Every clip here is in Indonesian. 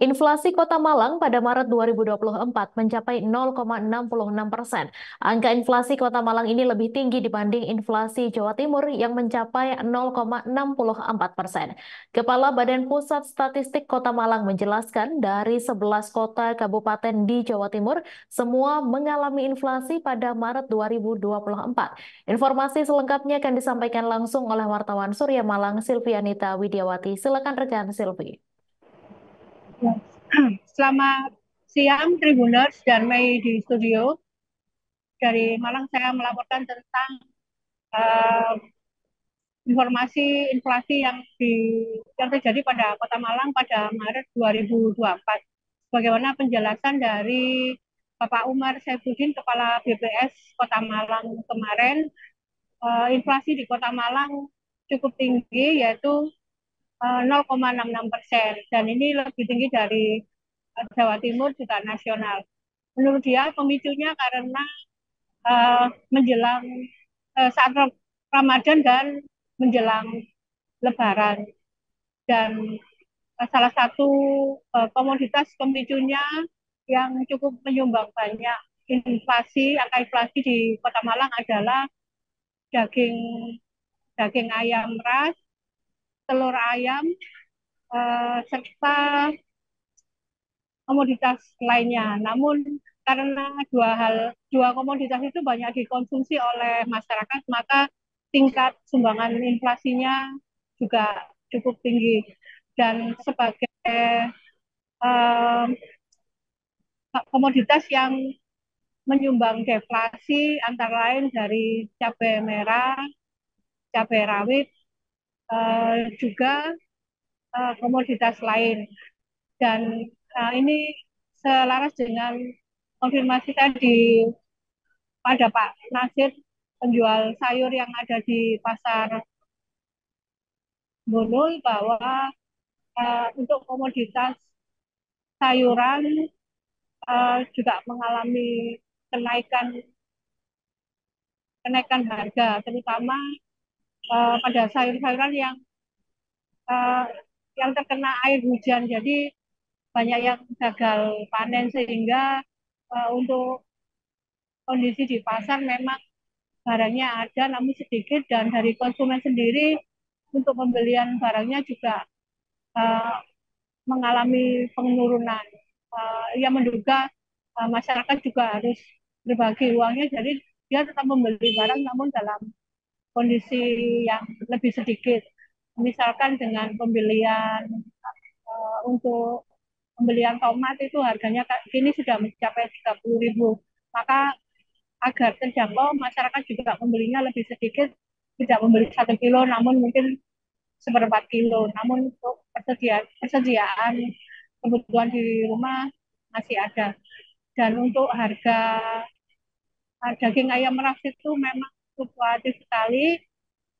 Inflasi Kota Malang pada Maret 2024 mencapai 0,66%. Angka inflasi Kota Malang ini lebih tinggi dibanding inflasi Jawa Timur yang mencapai 0,64%. Kepala Badan Pusat Statistik Kota Malang menjelaskan dari 11 kota kabupaten di Jawa Timur, semua mengalami inflasi pada Maret 2024. Informasi selengkapnya akan disampaikan langsung oleh wartawan Surya Malang, Silvianita Widiawati. Silakan rekan Silvi. Ya. Selamat siang Tribuners dan Mei di studio. Dari Malang saya melaporkan tentang uh, informasi inflasi yang terjadi pada Kota Malang pada Maret 2024. Bagaimana penjelasan dari Bapak Umar Saifuddin, Kepala BPS Kota Malang kemarin, inflasi di Kota Malang cukup tinggi, yaitu 0,66%, dan ini lebih tinggi dari Jawa Timur juga nasional. Menurut dia pemicunya karena menjelang saat Ramadan dan menjelang Lebaran, dan salah satu komoditas pemicunya yang cukup menyumbang banyak angka inflasi di Kota Malang adalah daging daging ayam ras, telur ayam, serta komoditas lainnya. Namun karena dua komoditas itu banyak dikonsumsi oleh masyarakat, maka tingkat sumbangan inflasinya juga cukup tinggi. Dan sebagai uh, komoditas yang menyumbang deflasi antara lain dari cabai merah, cabai rawit, juga komoditas lain. Dan ini selaras dengan konfirmasi tadi pada Pak Nasir, penjual sayur yang ada di Pasar Bonul, bahwa untuk komoditas sayuran juga mengalami kenaikan kenaikan harga, terutama pada sayur-sayuran uh, yang terkena air hujan. Jadi banyak yang gagal panen, sehingga untuk kondisi di pasar memang barangnya ada namun sedikit, dan dari konsumen sendiri untuk pembelian barangnya juga uh, mengalami penurunan. Ia menduga masyarakat juga harus berbagi uangnya, jadi dia tetap membeli barang namun dalam kondisi yang lebih sedikit. Misalkan dengan pembelian untuk pembelian tomat itu harganya kini sudah mencapai 30.000. Maka agar terjangkau, masyarakat juga membelinya lebih sedikit, tidak membeli 1 kilo namun mungkin seperempat kilo. Namun untuk persediaan kebutuhan di rumah masih ada. Dan untuk harga daging ayam ras itu memang fluktuatif sekali.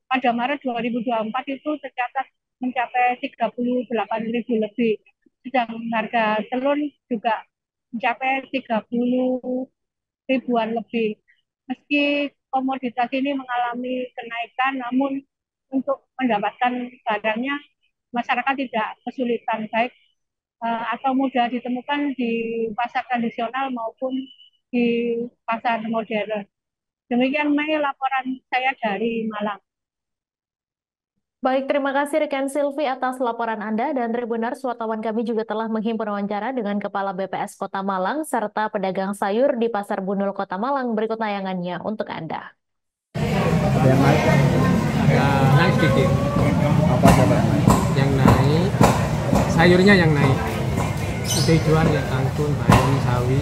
Pada Maret 2024 itu tercatat mencapai 38.000 lebih. Sedang harga telur juga mencapai 30 ribuan lebih. Meski komoditas ini mengalami kenaikan, namun untuk mendapatkan barangnya masyarakat tidak kesulitan, baik atau mudah ditemukan di pasar tradisional maupun di pasar modern. Demikian Mei, laporan saya dari Malang. Baik, terima kasih rekan Silvi atas laporan Anda, dan Tribuners, wartawan kami juga telah menghimpun wawancara dengan Kepala BPS Kota Malang serta pedagang sayur di Pasar Bunul Kota Malang. Berikut tayangannya untuk Anda. Ada yang naik? Ya, naik sedikit. Apa aja Pak? Yang naik, sayurnya yang naik. Itu jual ya kangkung, bayam, sawi,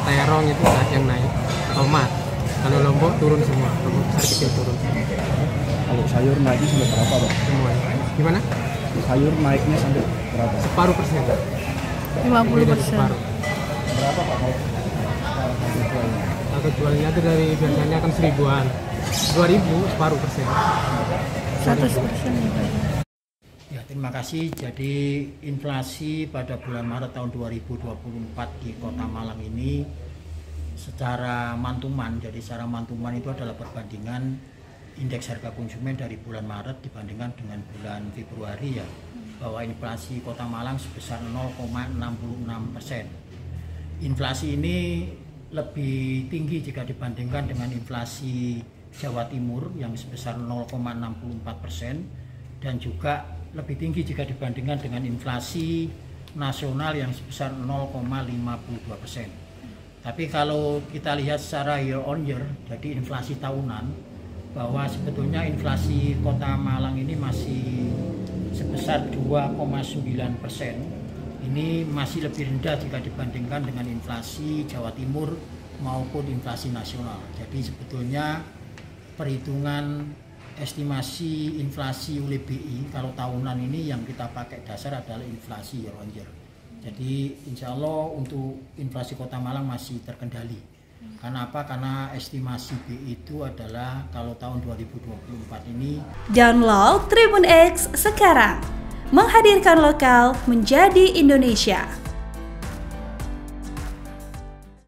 terong itu yang naik. Tomat. Kalau lombok turun semua, lombok besar kecil turun. Kalau sayur naiknya sampai berapa Pak? Semuanya. Gimana? Sayur naiknya sampai berapa? Separuh persen. 50%. Separuh. Berapa Pak? Harga jualnya itu dari biasanya kan 1.000-an. 2.000 separuh persen. 100% juga. Ya, terima kasih. Jadi inflasi pada bulan Maret tahun 2024 di Kota Malang ini secara mantuman itu adalah perbandingan indeks harga konsumen dari bulan Maret dibandingkan dengan bulan Februari ya. bahwa inflasi Kota Malang sebesar 0,66%. Inflasi ini lebih tinggi jika dibandingkan dengan inflasi Jawa Timur yang sebesar 0,64% dan juga lebih tinggi jika dibandingkan dengan inflasi nasional yang sebesar 0,52%. Tapi kalau kita lihat secara year on year, jadi inflasi tahunan, bahwa sebetulnya inflasi Kota Malang ini masih sebesar 2,9%. Ini masih lebih rendah jika dibandingkan dengan inflasi Jawa Timur maupun inflasi nasional. Jadi sebetulnya perhitungan estimasi inflasi oleh BI kalau tahunan ini yang kita pakai dasar adalah inflasi year on year. Jadi insya Allah untuk inflasi Kota Malang masih terkendali. Karena apa? Karena estimasi BI itu adalah kalau tahun 2024 ini. Download Tribun X sekarang, menghadirkan lokal menjadi Indonesia.